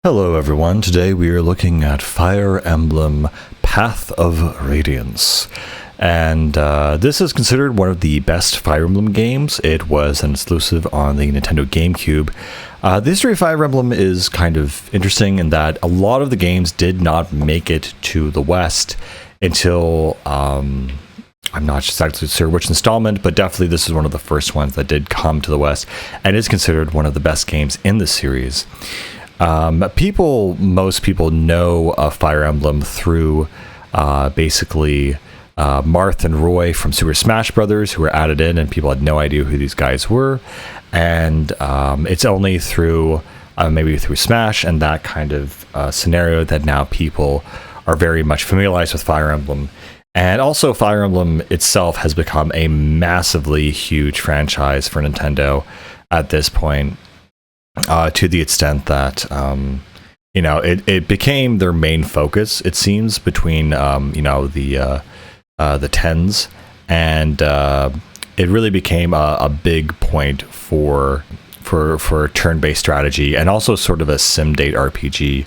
Hello everyone, today we are looking at Fire Emblem Path of Radiance. And this is considered one of the best Fire Emblem games. It was an exclusive on the Nintendo GameCube. The history of Fire Emblem is kind of interesting in that a lot of the games did not make it to the West until, I'm not exactly sure which installment, but definitely this is one of the first ones that did come to the West and is considered one of the best games in the series. Most people know of Fire Emblem through basically Marth and Roy from Super Smash Brothers, who were added in, and people had no idea who these guys were. And it's only through maybe through Smash and that kind of scenario that now people are very much familiarized with Fire Emblem. And also, Fire Emblem itself has become a massively huge franchise for Nintendo at this point. To the extent that it became their main focus, it seems, between the tens, and it really became a big point for turn-based strategy, and also sort of a sim-date RPG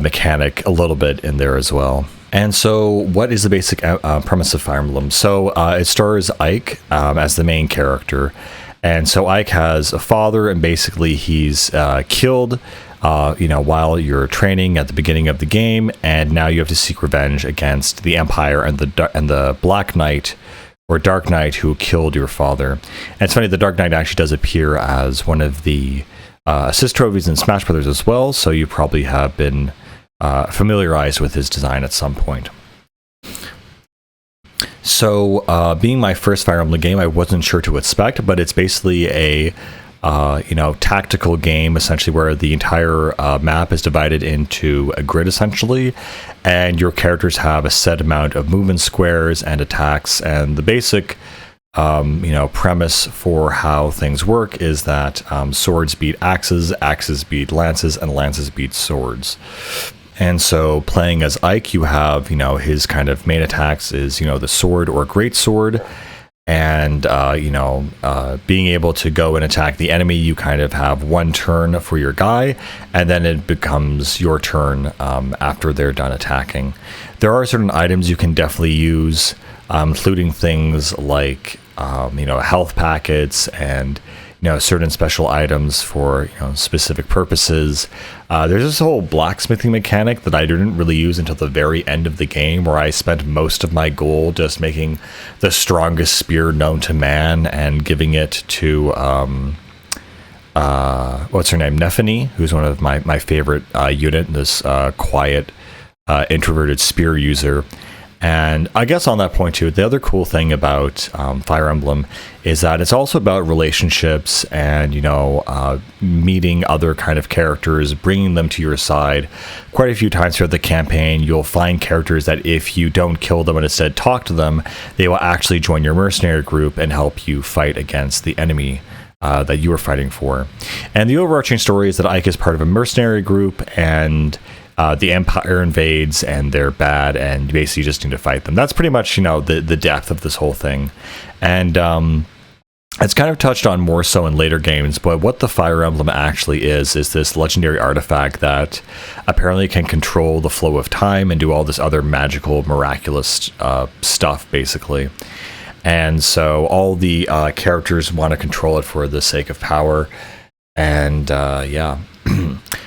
mechanic a little bit in there as well. And so, what is the basic premise of Fire Emblem? So it stars Ike as the main character. And so Ike has a father, and basically he's killed, while you're training at the beginning of the game, and now you have to seek revenge against the Empire and the Black Knight or Dark Knight who killed your father. And it's funny, the Dark Knight actually does appear as one of the assist trophies in Smash Brothers as well, so you probably have been familiarized with his design at some point. So, being my first Fire Emblem game, I wasn't sure to expect, but it's basically a, tactical game, essentially, where the entire map is divided into a grid, essentially, and your characters have a set amount of movement squares and attacks, and the basic, premise for how things work is that swords beat axes, axes beat lances, and lances beat swords. And so playing as Ike, you have, his kind of main attacks is, the sword or great sword. And, being able to go and attack the enemy, you kind of have one turn for your guy, and then it becomes your turn after they're done attacking. There are certain items you can definitely use, including things like, health packets and certain special items for specific purposes. There's this whole blacksmithing mechanic that I didn't really use until the very end of the game, where I spent most of my gold just making the strongest spear known to man and giving it to what's her name, Nephany, who's one of my favorite unit, this quiet introverted spear user. And I guess on that point too, the other cool thing about Fire Emblem is that it's also about relationships and, meeting other kind of characters, bringing them to your side. Quite a few times throughout the campaign, you'll find characters that if you don't kill them and instead talk to them, they will actually join your mercenary group and help you fight against the enemy that you were fighting for. And the overarching story is that Ike is part of a mercenary group, and the Empire invades and they're bad, and you basically just need to fight them. That's pretty much, the depth of this whole thing. And it's kind of touched on more so in later games, but what the Fire Emblem actually is this legendary artifact that apparently can control the flow of time and do all this other magical, miraculous stuff, basically. And so all the characters want to control it for the sake of power. And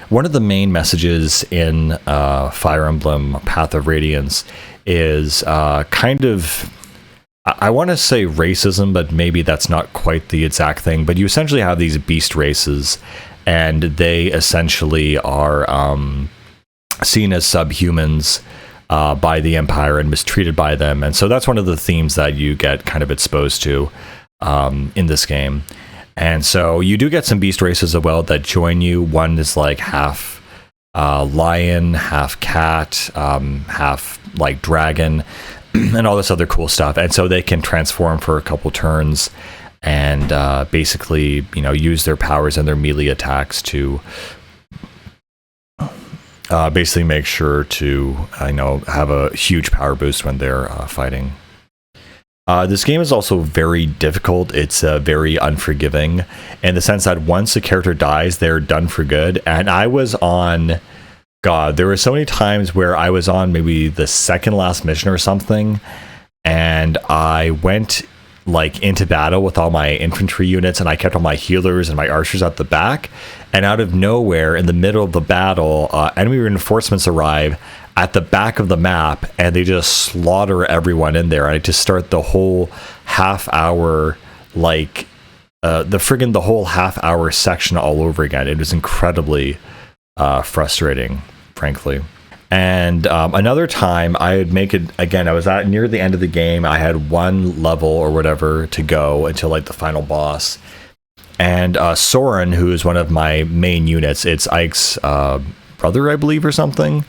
one of the main messages in Fire Emblem Path of Radiance is kind of, I want to say racism, but maybe that's not quite the exact thing. But you essentially have these beast races, and they essentially are seen as subhumans by the Empire and mistreated by them. And so that's one of the themes that you get kind of exposed to in this game. And so you do get some beast races as well that join you. One is like half lion, half cat, half like dragon, and all this other cool stuff. And so they can transform for a couple turns and basically, use their powers and their melee attacks to basically make sure to, have a huge power boost when they're fighting. This game is also very difficult. It's very unforgiving in the sense that once a character dies, they're done for good. And I was on, God, there were so many times where I was on maybe the second last mission or something, and I went like into battle with all my infantry units, and I kept all my healers and my archers at the back, and out of nowhere in the middle of the battle, enemy reinforcements arrive at the back of the map, and they just slaughter everyone in there. I just start the whole half hour, like the whole half hour section all over again. It was incredibly frustrating, frankly. And another time I would make it again. I was at near the end of the game. I had one level or whatever to go until like the final boss. And Soren, who is one of my main units, it's Ike's brother, I believe, or something,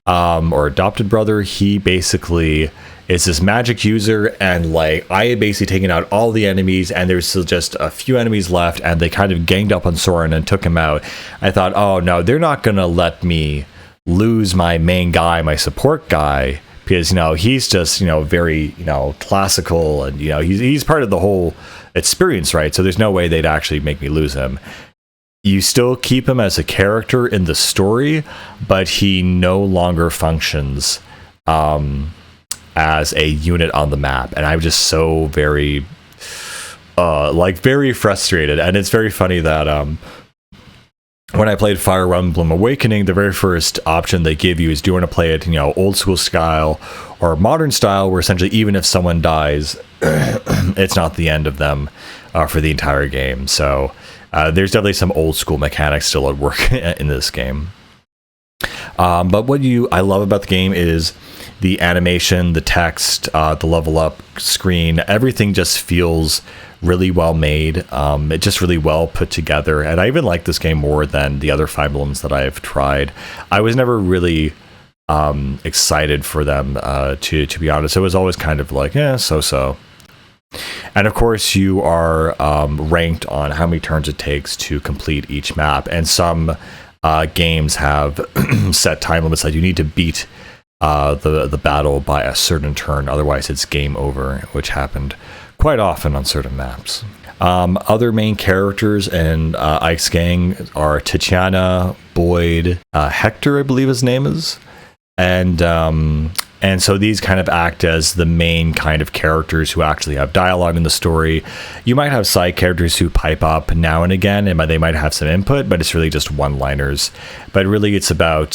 or adopted brother. He basically is this magic user, and like I had basically taken out all the enemies, and there's still just a few enemies left, and they kind of ganged up on Soren and took him out. I thought, oh no, they're not gonna let me lose my main guy, my support guy, because he's just very classical, and he's part of the whole experience, right? So there's no way they'd actually make me lose him. You still keep him as a character in the story, but he no longer functions as a unit on the map, and I'm just so very very frustrated. And it's very funny that when I played Fire Emblem Awakening, the very first option they give you is, do you want to play it, old school style or modern style, where essentially even if someone dies, it's not the end of them for the entire game. So there's definitely some old school mechanics still at work in this game. But what I love about the game is the animation, the text, the level up screen. Everything just feels really well made. It just really well put together, and I even like this game more than the other Fire Emblems that I've tried. I was never really excited for them, to be honest. It was always kind of like, so. And of course, you are ranked on how many turns it takes to complete each map, and some games have set time limits that you need to beat the battle by a certain turn, otherwise it's game over, which happened quite often on certain maps. Other main characters in Ike's gang are Tatiana, Boyd, Hector, I believe his name is, and so these kind of act as the main kind of characters who actually have dialogue in the story. You might have side characters who pipe up now and again, and they might have some input, but it's really just one-liners. But really, it's about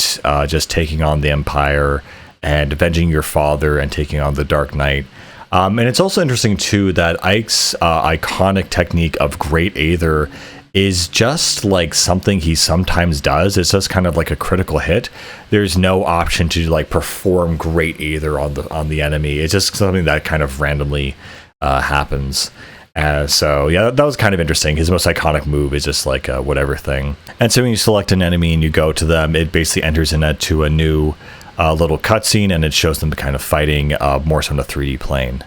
just taking on the Empire and avenging your father and taking on the Dark Knight. And it's also interesting, too, that Ike's iconic technique of Great Aether is just like something he sometimes does. It's just kind of like a critical hit. There's no option to like perform Great Aether on the enemy. It's just something that kind of randomly happens. So yeah, that was kind of interesting. His most iconic move is just like a whatever thing. And so when you select an enemy and you go to them, it basically enters into a new little cutscene, and it shows them kind of fighting more so on a 3D plane.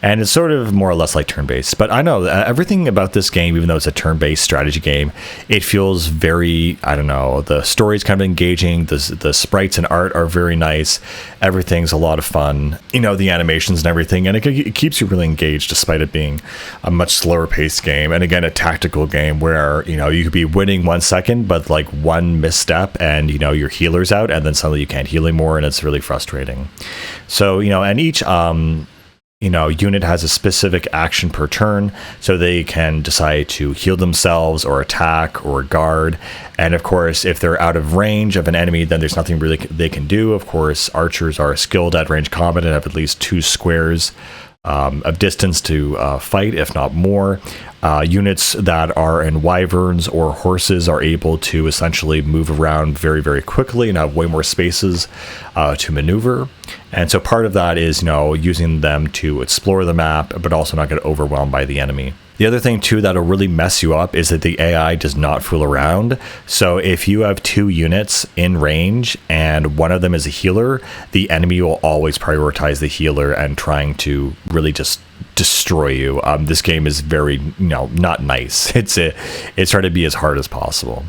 And it's sort of more or less like turn-based. But I know everything about this game, even though it's a turn-based strategy game, it feels very, I don't know, the story's kind of engaging, the sprites and art are very nice, everything's a lot of fun, the animations and everything, and it keeps you really engaged despite it being a much slower-paced game, and again, a tactical game where, you could be winning 1 second, but like one misstep and, your healer's out, and then suddenly you can't heal anymore, and it's really frustrating. So, and each unit has a specific action per turn, so they can decide to heal themselves or attack or guard. And of course, if they're out of range of an enemy, then there's nothing really they can do. Of course, archers are skilled at range combat and have at least 2 squares of distance to fight, if not more. Units that are in wyverns or horses are able to essentially move around very, very quickly and have way more spaces to maneuver. And so part of that is, using them to explore the map, but also not get overwhelmed by the enemy. The other thing, too, that'll really mess you up is that the AI does not fool around. So if you have 2 units in range and one of them is a healer, the enemy will always prioritize the healer and trying to really just destroy you. This game is very, not nice. It's trying to be as hard as possible.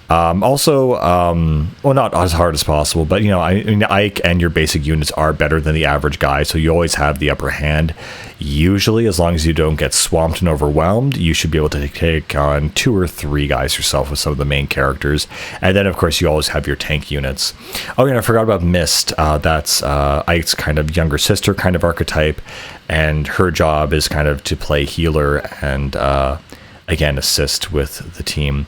Well, not as hard as possible, but I mean, Ike and your basic units are better than the average guy, so you always have the upper hand. Usually, as long as you don't get swamped and overwhelmed, you should be able to take on 2 or 3 guys yourself with some of the main characters. And then, of course, you always have your tank units. Oh, and I forgot about Mist. That's Ike's kind of younger sister kind of archetype, and her job is kind of to play healer and again, assist with the team.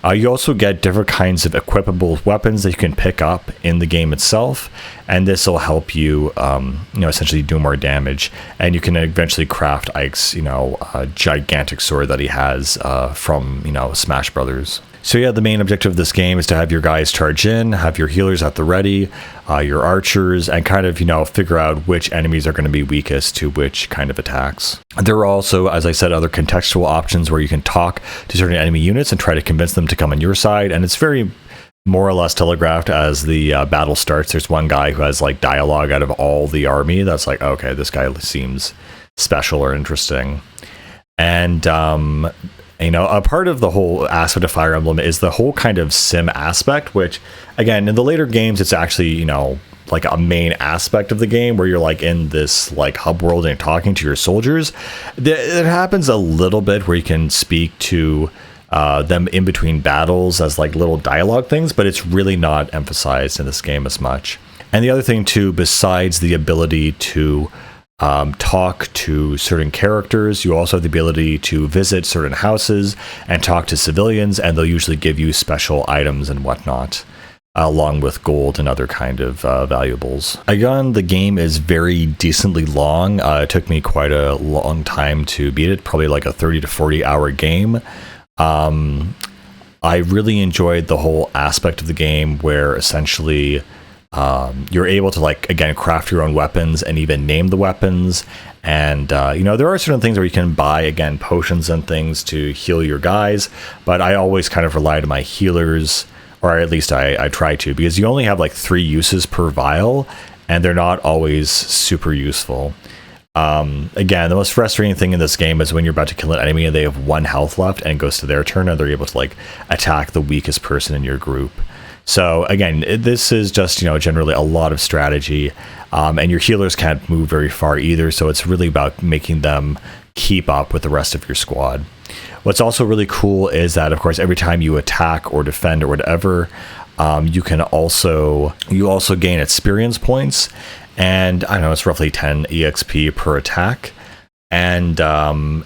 You also get different kinds of equipable weapons that you can pick up in the game itself, and this will help you, essentially do more damage. And you can eventually craft Ike's, gigantic sword that he has from, Smash Brothers. So yeah, the main objective of this game is to have your guys charge in, have your healers at the ready, your archers, and kind of, figure out which enemies are going to be weakest to which kind of attacks. There are also, as I said, other contextual options where you can talk to certain enemy units and try to convince them to come on your side, and it's very more or less telegraphed as the battle starts. There's one guy who has like dialogue out of all the army that's like, okay, this guy seems special or interesting. And a part of the whole aspect of Fire Emblem is the whole kind of sim aspect, which, again, in the later games, it's actually, like a main aspect of the game where you're like in this like hub world and talking to your soldiers. It happens a little bit where you can speak to them in between battles as like little dialogue things, but it's really not emphasized in this game as much. And the other thing too, besides the ability to talk to certain characters, you also have the ability to visit certain houses and talk to civilians, and they'll usually give you special items and whatnot, along with gold and other kind of valuables. Again, the game is very decently long. It took me quite a long time to beat it, probably like a 30 to 40 hour game. I really enjoyed the whole aspect of the game where essentially you're able to, like, again, craft your own weapons and even name the weapons. And, there are certain things where you can buy, again, potions and things to heal your guys. But I always kind of rely on my healers, or at least I try to, because you only have like 3 uses per vial, and they're not always super useful. Again, the most frustrating thing in this game is when you're about to kill an enemy and they have 1 health left and it goes to their turn and they're able to like attack the weakest person in your group. So again, this is just, generally a lot of strategy, and your healers can't move very far either. So it's really about making them keep up with the rest of your squad. What's also really cool is that, of course, every time you attack or defend or whatever, you also gain experience points, and I don't know, it's roughly 10 EXP per attack. And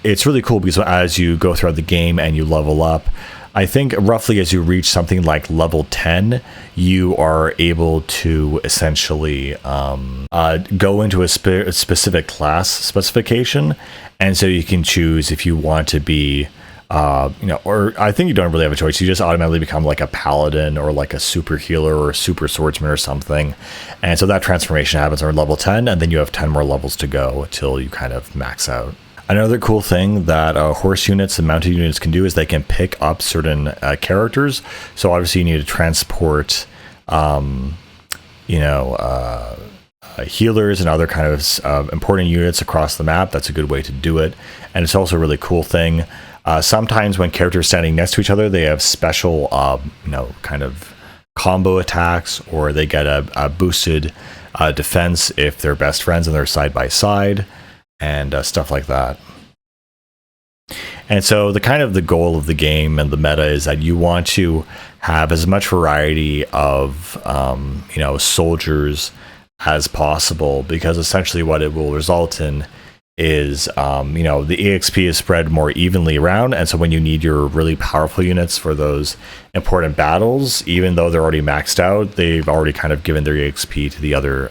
it's really cool because as you go throughout the game and you level up, I think roughly as you reach something like level 10, you are able to essentially go into a specific class specification. And so you can choose if you want to be, or I think you don't really have a choice. You just automatically become like a paladin or like a super healer or a super swordsman or something. And so that transformation happens on level 10, and then you have 10 more levels to go until you kind of max out. Another cool thing that horse units and mounted units can do is they can pick up certain characters. So obviously you need to transport, healers and other kind of important units across the map. That's a good way to do it. And it's also a really cool thing. Sometimes when characters are standing next to each other, they have special, kind of combo attacks, or they get a boosted defense if they're best friends and they're side by side. And stuff like that. And so the goal of the game and the meta is that you want to have as much variety of soldiers as possible, because essentially what it will result in is the EXP is spread more evenly around, and so when you need your really powerful units for those important battles, even though they're already maxed out, they've already kind of given their EXP to the other.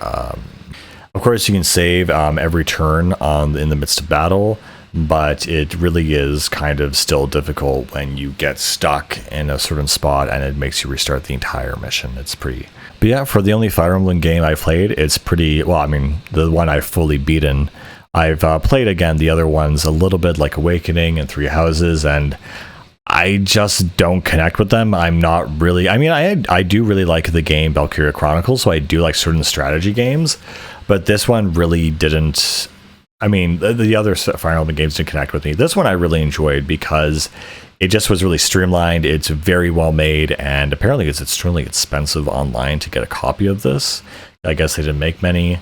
Of course, you can save every turn in the midst of battle, but it really is kind of still difficult when you get stuck in a certain spot and it makes you restart the entire mission. But yeah, for the only Fire Emblem game I played, it's pretty, well, I mean, the one I've fully beaten. I've played, again, the other ones a little bit, like Awakening and Three Houses, and I just don't connect with them. I'm not really, I mean, I do really like the game Valkyria Chronicles, so I do like certain strategy games. But this one really didn't I mean, the other Fire Emblem games didn't connect with me. This one I really enjoyed because it just was really streamlined. It's very well made, and apparently it's extremely expensive online to get a copy of this. I guess they didn't make many.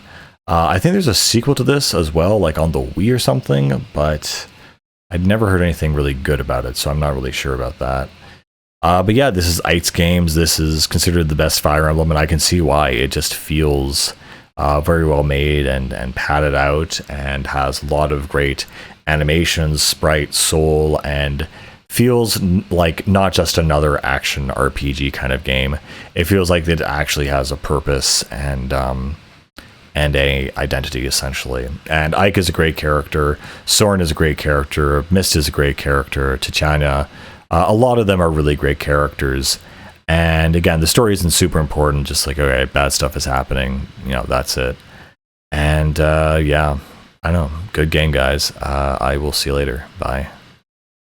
I think there's a sequel to this as well, like on the Wii or something, but I'd never heard anything really good about it, so I'm not really sure about that. But yeah, this is Eitz Games. This is considered the best Fire Emblem, and I can see why. It just feels very well made and padded out, and has a lot of great animations, sprite, soul, and feels like not just another action RPG kind of game. It feels like it actually has a purpose and a identity, essentially. And Ike is a great character. Soren is a great character. Mist is a great character. Tichana. A lot of them are really great characters. And again, the story isn't super important. Just like, okay, bad stuff is happening. You know, that's it. And yeah, I know. Good game, guys. I will see you later. Bye.